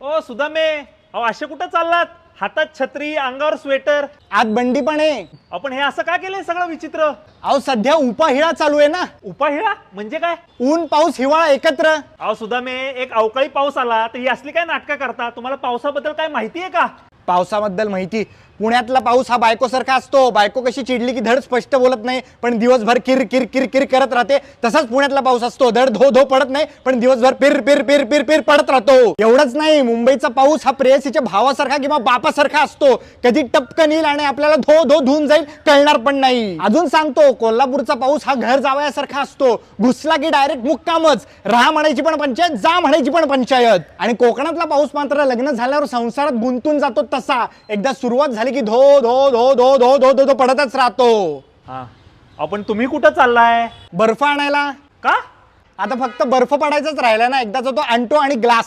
ओ सुदामे, अहो असे कुठं चाललात? हातात छत्री, अंगावर स्वेटर, आत बंडी पण आहे. आपण हे असं का केलंय सगळं विचित्र? अहो सध्या उपाहिळा चालू आहे ना. उपाहिळा म्हणजे काय? ऊन पाऊस हिवाळा एकत्र. अहो सुदामे, एक अवकाळी पाऊस आला तर ही असली काय नाटकं करता? तुम्हाला पावसाबद्दल काय माहिती आहे का? पावसाबद्दल माहिती, पुण्यातला पाऊस हा बायकोसारखा असतो. बायको कशी चिडली की धड स्पष्ट बोलत नाही पण दिवसभर किर किर किर किर करत राहते, तसाच पुण्यातला पाऊस असतो. धड धो धो पडत नाही पण दिवसभर पिर पिर पिर पिर पिर पडत राहतो. एवढंच नाही, मुंबईचा पाऊस हा प्रेयसीच्या भावासारखा किंवा बापासारखा असतो. कधी टपकन येईल आणि आपल्याला धो धो धुवून जाईल, कळणार पण नाही. अजून सांगतो, कोल्हापूरचा पाऊस हा घर जावयासारखा असतो. घुसला की डायरेक्ट मुक्कामच. राहा म्हणायची पण पंचायत, जा म्हणायची पण पंचायत. आणि कोकणातला पाऊस मात्र लग्न झाल्यावर संसारात गुंतून जातो तसा. एकदा सुरुवात झाली की धो धो धो धो धो धो धो धो पडतच राहतो. हा, आपण तुम्ही कुठं चाललाय? बर्फ आणायला. का? आता फक्त बर्फ पडायचाच राहिला ना, एकदाचा तो आणतो आणि ग्लास